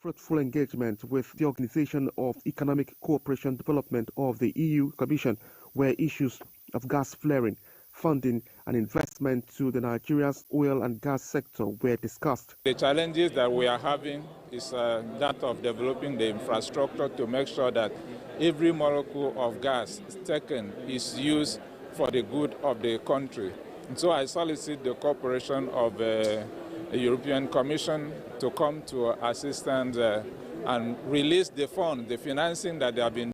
fruitful engagement with the Organization of Economic Cooperation and Development of the EU Commission, where issues of gas flaring, funding and investment to the Nigeria's oil and gas sector were discussed. The challenges that we are having is that of developing the infrastructure to make sure that every molecule of gas taken is used for the good of the country. And so I solicit the cooperation of the European Commission to come to assistance and release the fund, the financing that they have been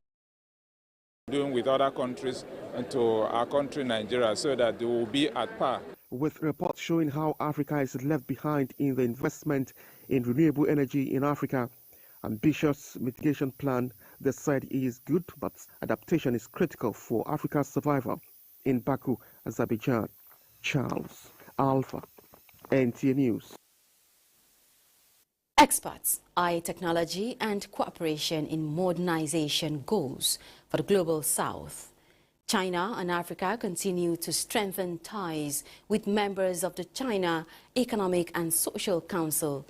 doing with other countries into our country, Nigeria, so that they will be at par. With reports showing how Africa is left behind in the investment in renewable energy in Africa, ambitious mitigation plan, the said is good, but adaptation is critical for Africa's survival. In Baku, Azerbaijan, Charles Alpha, NTA News. Experts eye technology and cooperation in modernization goals for the global south. China and Africa continue to strengthen ties with members of the China Economic and Social Council.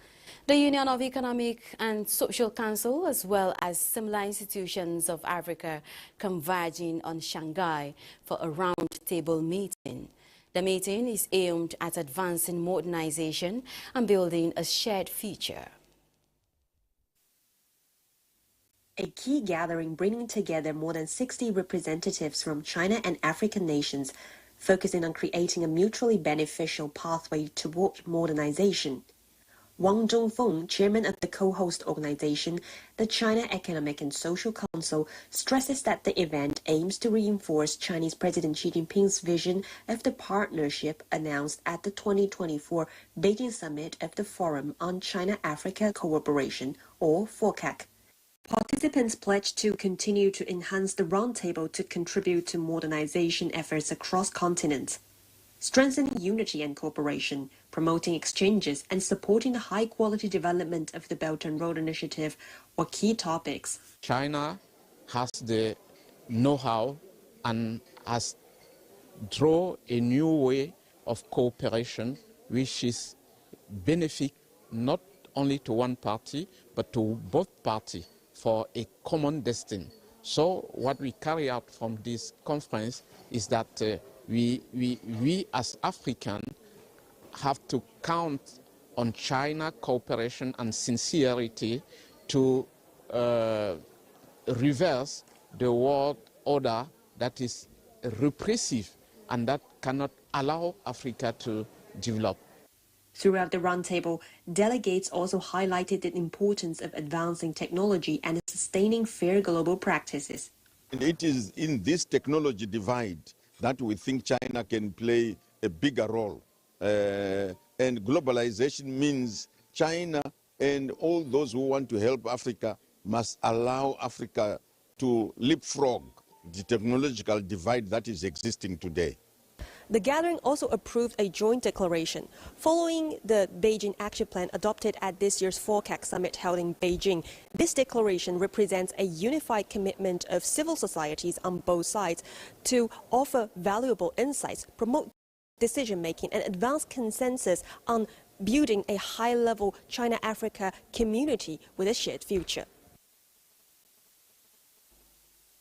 The Union of Economic and Social Council, as well as similar institutions of Africa, converging on Shanghai for a round-table meeting. The meeting is aimed at advancing modernization and building a shared future. A key gathering bringing together more than 60 representatives from China and African nations, focusing on creating a mutually beneficial pathway toward modernization. Wang Zhongfeng, chairman of the co-host organization, the China Economic and Social Council, stresses that the event aims to reinforce Chinese President Xi Jinping's vision of the partnership announced at the 2024 Beijing Summit of the Forum on China-Africa Cooperation, or FOCAC. Participants pledged to continue to enhance the roundtable to contribute to modernization efforts across continents, strengthening unity and cooperation, promoting exchanges, and supporting the high-quality development of the Belt and Road Initiative were key topics. China has the know-how and has drawn a new way of cooperation, which is benefit not only to one party, but to both parties for a common destiny. So what we carry out from this conference is that we as Africans have to count on China cooperation and sincerity to reverse the world order that is repressive and that cannot allow Africa to develop. Throughout the roundtable, delegates also highlighted the importance of advancing technology and sustaining fair global practices. It is in this technology divide that we think China can play a bigger role. And globalization means China and all those who want to help Africa must allow Africa to leapfrog the technological divide that is existing today. The gathering also approved a joint declaration following the Beijing Action Plan adopted at this year's FOCAC summit held in Beijing. This declaration represents a unified commitment of civil societies on both sides to offer valuable insights, promote decision-making, and advance consensus on building a high-level China-Africa community with a shared future.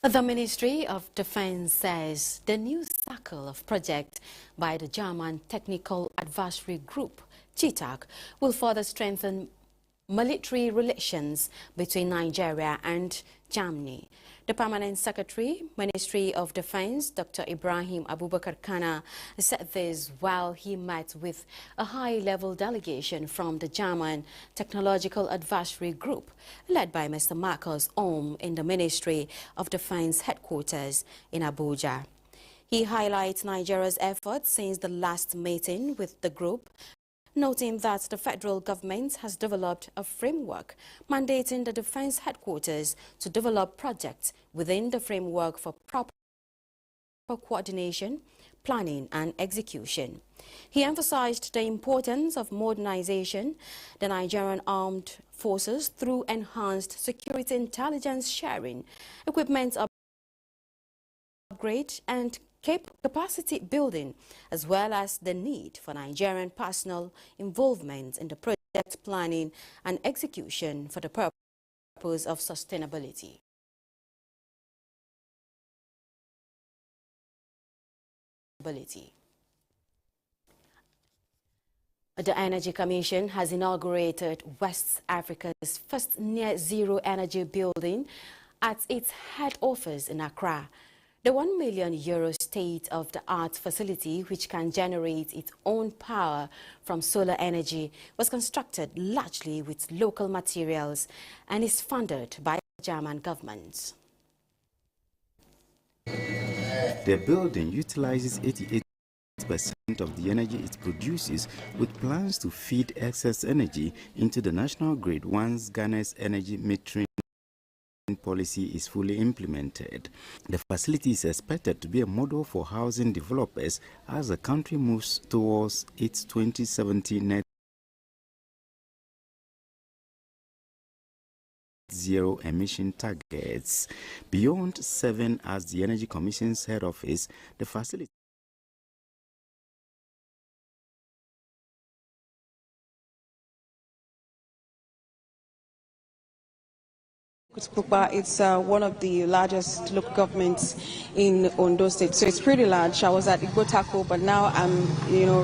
The Ministry of Defense says the new cycle of projects by the German Technical Advisory Group, GTAG, will further strengthen military relations between Nigeria and Germany. The Permanent Secretary, Ministry of Defense, Dr. Ibrahim Abubakar Kana, said this while he met with a high-level delegation from the German Technological Advisory Group, led by Mr. Marcus Ohm in the Ministry of Defense headquarters in Abuja. He highlights Nigeria's efforts since the last meeting with the group, noting that the federal government has developed a framework mandating the defense headquarters to develop projects within the framework for proper coordination, planning and execution. He emphasized the importance of modernization the Nigerian armed forces through enhanced security intelligence sharing, equipment upgrade and capacity building, as well as the need for Nigerian personal involvement in the project. planning and execution for the purpose of sustainability. The Energy Commission has inaugurated West Africa's first near-zero energy building at its head office in Accra. The €1 million state-of-the-art facility, which can generate its own power from solar energy, was constructed largely with local materials and is funded by the German government. The building utilizes 88% of the energy it produces, with plans to feed excess energy into the national grid once Ghana's energy metering policy is fully implemented. The facility is expected to be a model for housing developers as the country moves towards its 2070 net zero emission targets. Beyond 7 as the Energy Commission's head office, the facility It's one of the largest local governments in Ondo State, so it's pretty large. I was at Igotako, but now I'm,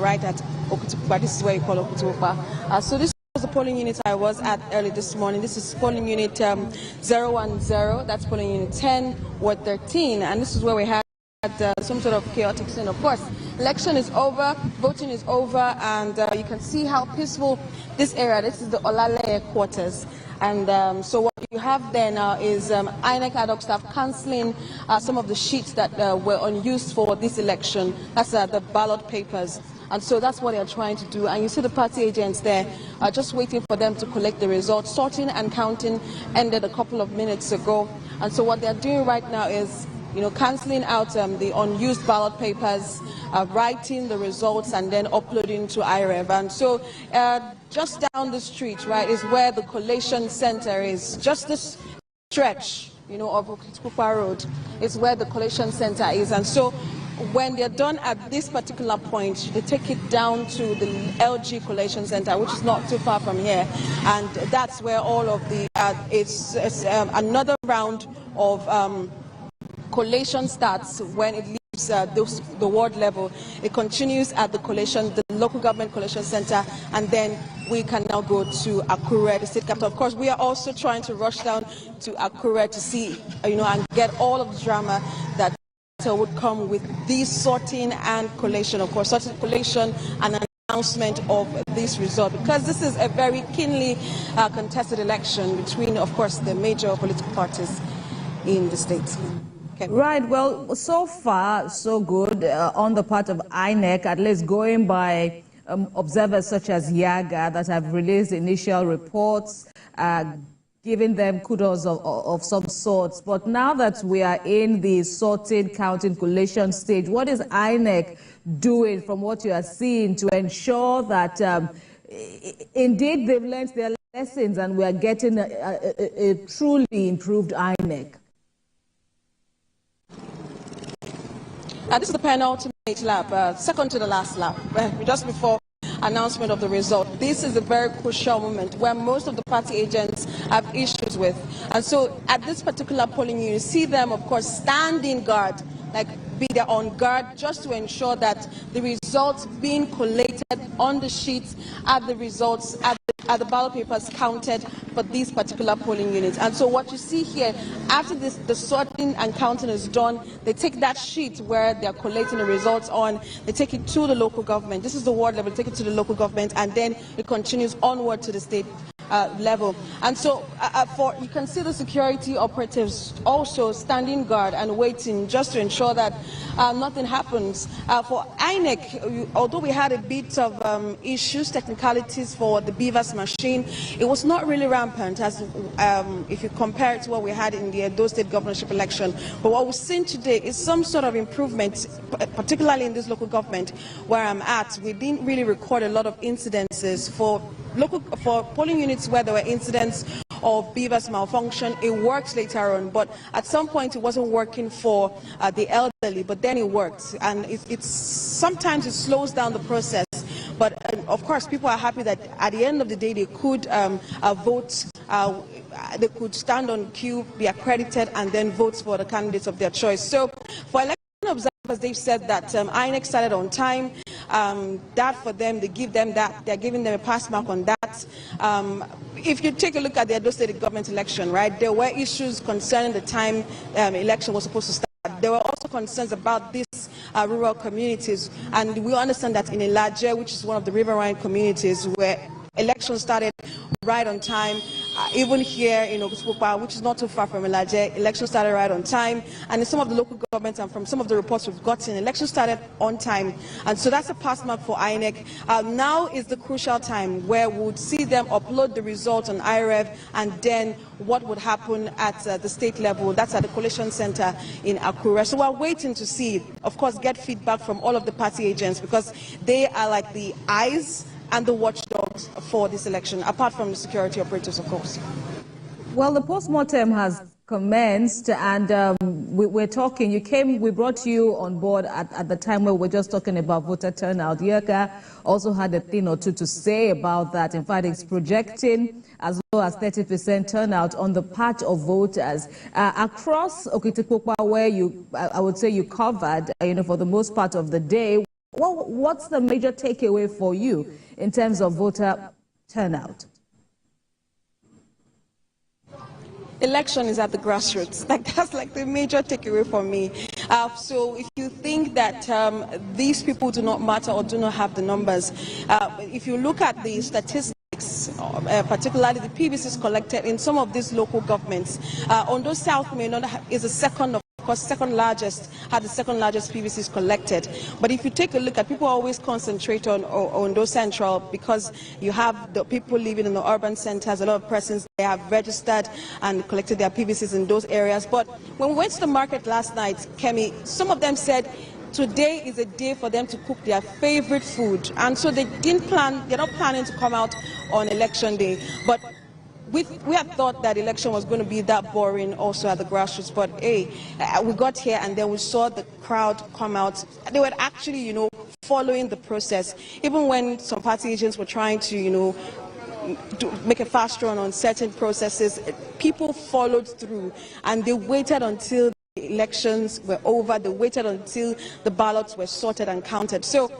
right at Okutukpa. This is where you call Okutukpa. So this was the polling unit I was at early this morning. This is polling unit 010. That's polling unit 10, Ward 13, and this is where we had some sort of chaotic scene. Of course, election is over, voting is over, and you can see how peaceful this area. This is the Olale quarters. And so what you have there now is INEC ad hoc staff cancelling some of the sheets that were unused for this election. That's the ballot papers. And so that's what they're trying to do. And you see the party agents there just waiting for them to collect the results. Sorting and counting ended a couple of minutes ago. And so what they're doing right now is cancelling out the unused ballot papers, writing the results, and then uploading to IREV. And so just down the street, right, is where the collation center is. Just this stretch, of Okutukpa Road is where the collation center is. And so when they're done at this particular point, they take it down to the LG collation center, which is not too far from here. And that's where all of the, it's another round of collation starts when it leaves the ward level. It continues at the local government collation center, and then we can now go to Akure, the state capital. Of course, we are also trying to rush down to Akure to see, and get all of the drama that would come with this sorting and collation. Of course, sorting, collation, and an announcement of this result, because this is a very keenly contested election between, of course, the major political parties in the state. Right. Well, so far, so good on the part of INEC, at least going by observers such as Yaga that have released initial reports, giving them kudos of some sorts. But now that we are in the sorting, counting, collation stage, what is INEC doing from what you are seeing to ensure that indeed they've learned their lessons and we are getting a truly improved INEC? This is the penultimate lap, second to the last lap, just before announcement of the result. This is a very crucial moment where most of the party agents have issues with. And so at this particular polling unit, you see them, of course, standing guard, like be there on guard just to ensure that the results being collated on the sheets are the results, are the ballot papers counted for these particular polling units. And so what you see here, after the sorting and counting is done, they take that sheet where they're collating the results on, they take it to the local government. This is the ward level, take it to the local government, and then it continues onward to the state level. And so you can see the security operatives also standing guard and waiting just to ensure that nothing happens. For INEC, although we had a bit of issues, technicalities for the Beavers machine, it was not really rampant as if you compare it to what we had in the Ondo State governorship election. But what we've seen today is some sort of improvement, particularly in this local government where I'm at. We didn't really record a lot of incidences for polling units where there were incidents of Beavers malfunction. It worked later on, but at some point it wasn't working for the elderly, but then it worked. And sometimes it slows down the process, But of course, people are happy that at the end of the day they could vote. They could stand on queue, be accredited, and then vote for the candidates of their choice. So for election observers, they've said that INEC started on time. That for them, they give them that. They're giving them a pass mark on that. If you take a look at the Ondo State government election, right, there were issues concerning the time election was supposed to start. There were also concerns about these rural communities, and we understand that in Ilaje, which is one of the riverine communities, where elections started right on time. Even here in Ogutupopa, which is not too far from Ilaje, elections started right on time. And in some of the local governments and from some of the reports we've gotten, elections started on time. And so that's a pass mark for INEC. Now is the crucial time where we would see them upload the results on IREV, and then what would happen at the state level. That's at the Collation Center in Akure. So we're waiting to see, of course, get feedback from all of the party agents, because they are like the eyes and the watchdogs for this election, apart from the security operatives, of course. Well, the post-mortem has commenced, and we're talking. We brought you on board at the time where we were just talking about voter turnout. Yeka also had a thing or two to say about that. In fact, it's projecting as low as 30% turnout on the part of voters across Okitipupa, where I would say you covered, for the most part of the day. Well, what's the major takeaway for you in terms of voter turnout? Election is at the grassroots. That's like the major takeaway for me. So if you think that these people do not matter or do not have the numbers, if you look at the statistics, particularly the PVCs collected in some of these local governments, Ondo South may not is the second of course, second largest PVCs collected. But if you take a look at, people always concentrate on Ondo Central because you have the people living in the urban centers, a lot of persons, they have registered and collected their PVCs in those areas. But when we went to the market last night, Kemi, some of them said today is a day for them to cook their favorite food. And so they're not planning to come out on election day. But we had thought that election was going to be that boring also at the grassroots, but hey, we got here and then we saw the crowd come out. They were actually, following the process. Even when some party agents were trying to, make a fast run on certain processes, people followed through and they waited until the elections were over. They waited until the ballots were sorted and counted. So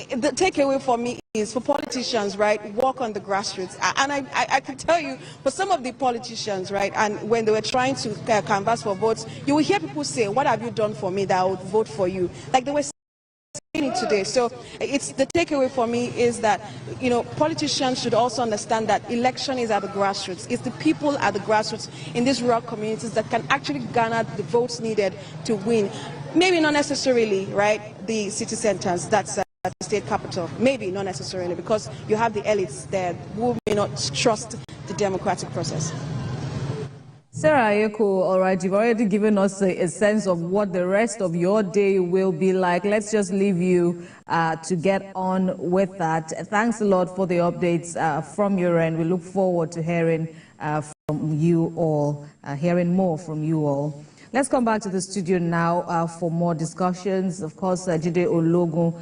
the takeaway for me is, for politicians, right, work on the grassroots. And I can tell you, for some of the politicians, right, and when they were trying to canvass for votes, you will hear people say, what have you done for me that I would vote for you? Like they were saying it today. So it's the takeaway for me is that, politicians should also understand that election is at the grassroots. It's the people at the grassroots in these rural communities that can actually garner the votes needed to win. Maybe not necessarily, right, the city centers, that's at the state capital, maybe not necessarily, because you have the elites there who may not trust the democratic process. Sarah Ayeko, all right, you've already given us a sense of what the rest of your day will be like. Let's just leave you to get on with that. Thanks a lot for the updates from your end. We look forward to hearing from you all, hearing more from you all. Let's come back to the studio now for more discussions. Of course, Jide Ologun,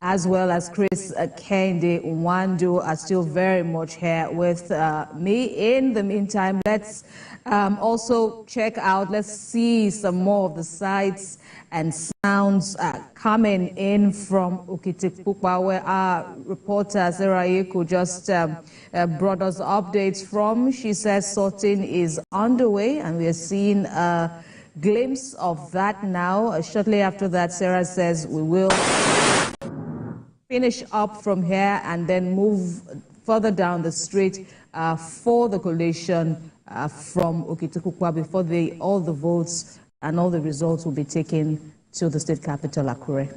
as well as Chris Kende Nwando are still very much here with me. In the meantime, let's also check out, let's see some more of the sights and sounds coming in from Okitipupa, where our reporter Sarah Ayeko just brought us updates from. She says sorting is underway, and we are seeing a glimpse of that now. Shortly after that, Sarah says we will finish up from here and then move further down the street for the collation from Okitipupa before all the votes and all the results will be taken to the state capital, Akure.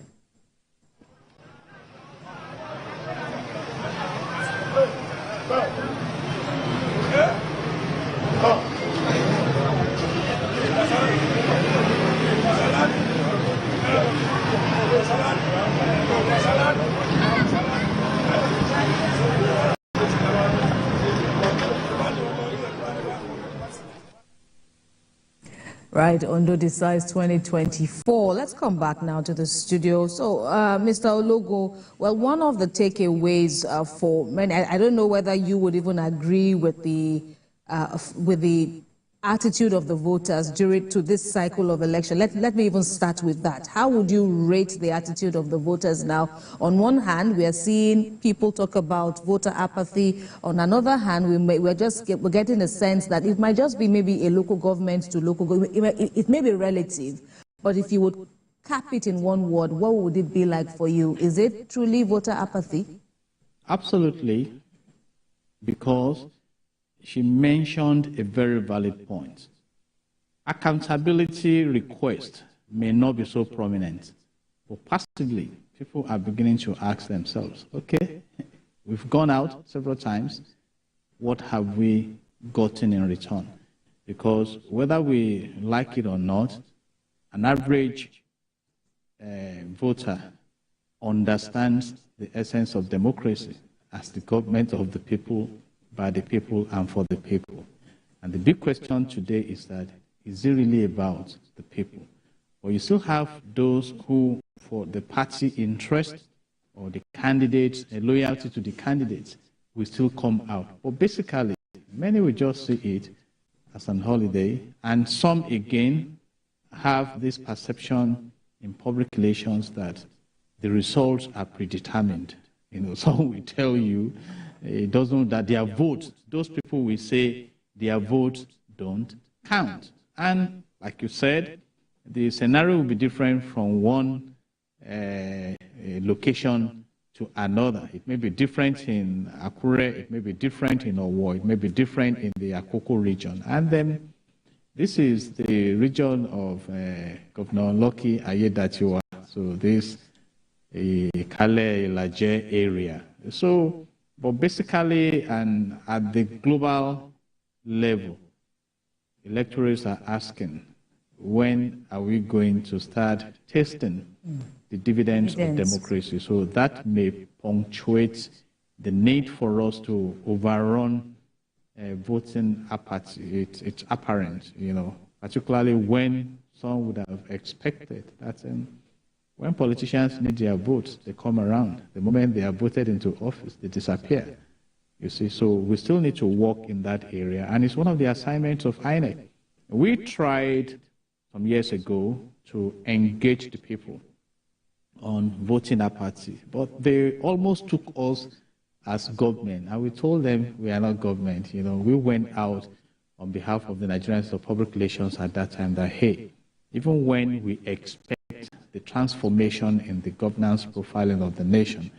Right, Ondo decides 2024. Let's come back now to the studio. So, Mr. Ologo, well, one of the takeaways for many, I don't know whether you would even agree with the attitude of the voters during to this cycle of election. Let me even start with that. How would you rate the attitude of the voters now? On one hand, we are seeing people talk about voter apathy. On another hand, we're getting a sense that it might just be maybe a local government to local government. It may be relative, but if you would cap it in one word, what would it be like for you? Is it truly voter apathy? Absolutely, because she mentioned a very valid point. Accountability requests may not be so prominent, but passively, people are beginning to ask themselves, okay, we've gone out several times, what have we gotten in return? Because whether we like it or not, an average voter understands the essence of democracy as the government of the people, by the people and for the people. And the big question today is that, is it really about the people? Or you still have those who, for the party interest or the candidates, a loyalty to the candidates, will still come out. But basically, many will just see it as an holiday, and some again have this perception in public relations that the results are predetermined. You know, some will tell you it doesn't, that their votes, those people will say their votes don't count. And like you said, the scenario will be different from one location to another. It may be different in Akure, it may be different in Owo, it may be different in the Akoko region. And then this is the region of Governor Lucky Ayedatiwa, so this Kale Ilaje area. So, but basically, and at the global level, electors are asking, when are we going to start tasting the dividends of democracy? So that may punctuate the need for us to overrun voting apathy. It's apparent, you know, particularly when some would have expected that when politicians need their votes, they come around. The moment they are voted into office, they disappear. You see, so we still need to work in that area. And it's one of the assignments of INEC. We tried some years ago to engage the people on voting apathy, but they almost took us as government. And we told them we are not government. You know, we went out on behalf of the Nigerian Institute of Public Relations at that time that, hey, even when we expect the transformation in the governance profiling of the nation,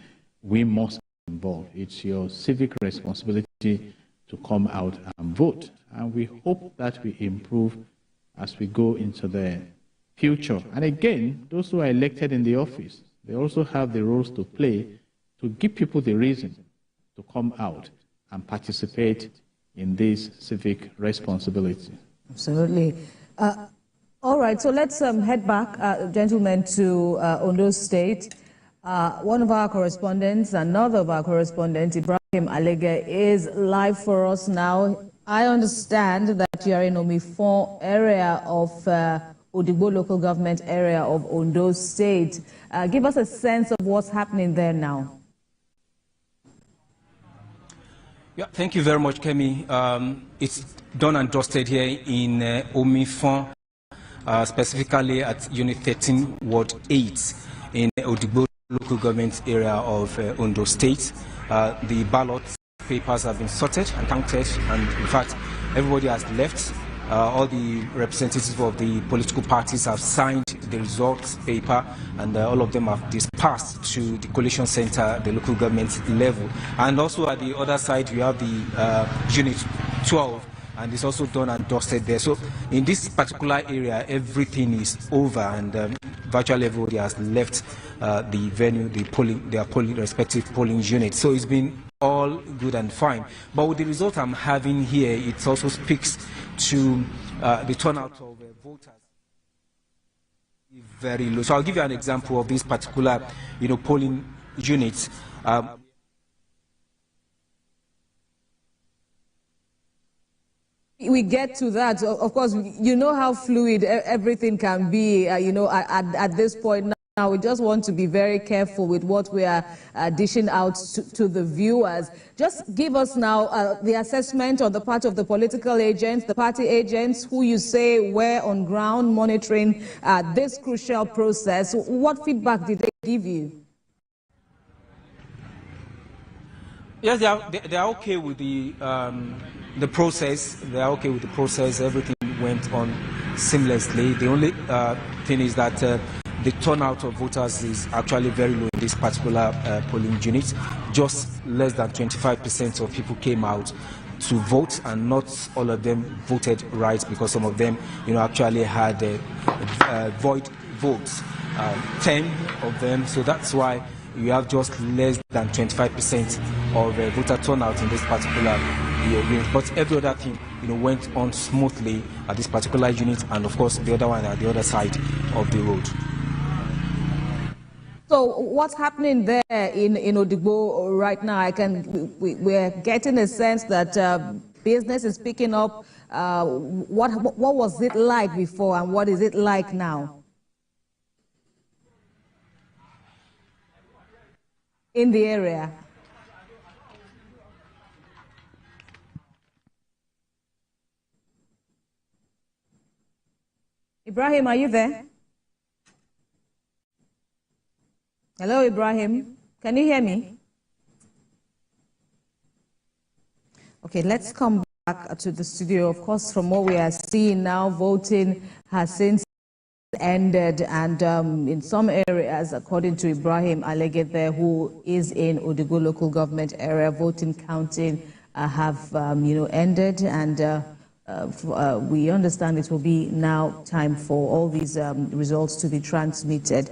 we must be involved. It's your civic responsibility to come out and vote. And we hope that we improve as we go into the future. And again, those who are elected in the office, they also have the roles to play to give people the reason to come out and participate in this civic responsibility. Absolutely. All right, so let's head back, gentlemen, to Ondo State. One of our correspondents, another of our correspondents, Ibrahim Alege, is live for us now. I understand that you are in Omifon area of Odigbo local government area of Ondo State. Give us a sense of what's happening there now. Yeah, thank you very much, Kemi. It's done and dusted here in Omifon. Specifically at Unit 13, Ward 8 in Odigbo local government area of Ondo State. The ballot papers have been sorted and counted, and in fact, everybody has left. All the representatives of the political parties have signed the results paper, and all of them have dispersed to the collation center, the local government level. And also at the other side, we have the Unit 12. And it's also done and dusted there. So in this particular area, everything is over, and virtually everybody has left the venue, their respective polling units. So it's been all good and fine. But with the result I'm having here, it also speaks to the turnout of voters. Very low. So I'll give you an example of this particular, polling unit. we get to that, of course, you know how fluid everything can be, at this point now. We just want to be very careful with what we are dishing out to the viewers. Just give us now the assessment on the part of the political agents, the party agents, who you say were on ground monitoring this crucial process. What feedback did they give you? Yes, they are okay with the process. They are okay with the process. Everything went on seamlessly. The only thing is that the turnout of voters is actually very low in this particular polling unit. Just less than 25% of people came out to vote, and not all of them voted right, because some of them, actually had void votes. 10 of them. So that's why you have just less than 25% of voter turnout in this particular unit. But every other thing, went on smoothly at this particular unit, and of course the other one at the other side of the road. So what's happening there in Odigbo right now? We're getting a sense that business is picking up. What was it like before, and what is it like now in the area? Ibrahim, are you there? Hello, Ibrahim. Can you hear me? Okay, let's come back to the studio. Of course, from what we are seeing now, voting has since ended, and in some areas, according to Ibrahim Alege there, who is in Odigbo local government area, voting counting have ended, and we understand it will be now time for all these results to be transmitted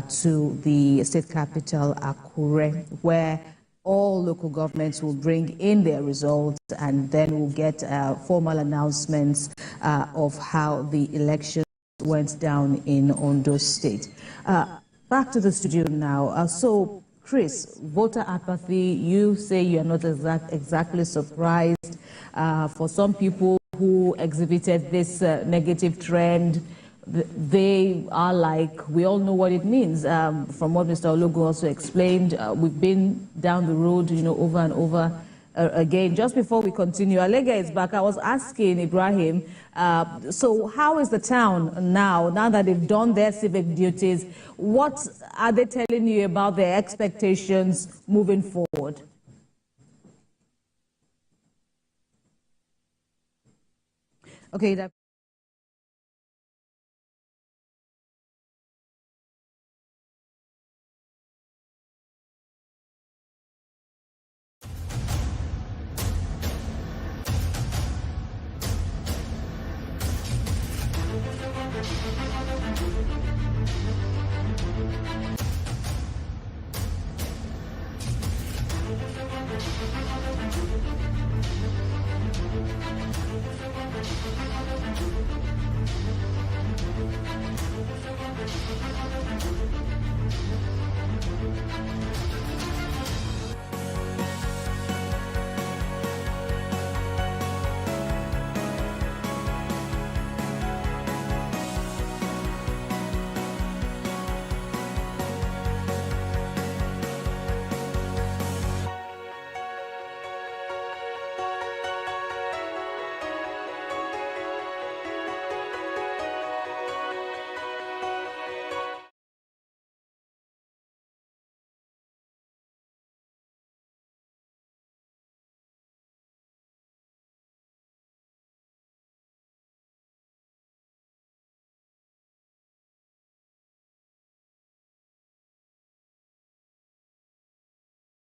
to the state capital, Akure, where all local governments will bring in their results, and then we'll get formal announcements of how the election went down in Ondo State. Back to the studio now. So, Chris, voter apathy, you say you are not exactly surprised. For some people who exhibited this negative trend, they are like, we all know what it means. From what Mr. Ologu also explained, we've been down the road, over and over again. Just before we continue, Alega is back. I was asking Ibrahim, so how is the town now that they've done their civic duties? What are they telling you about their expectations moving forward? Okay,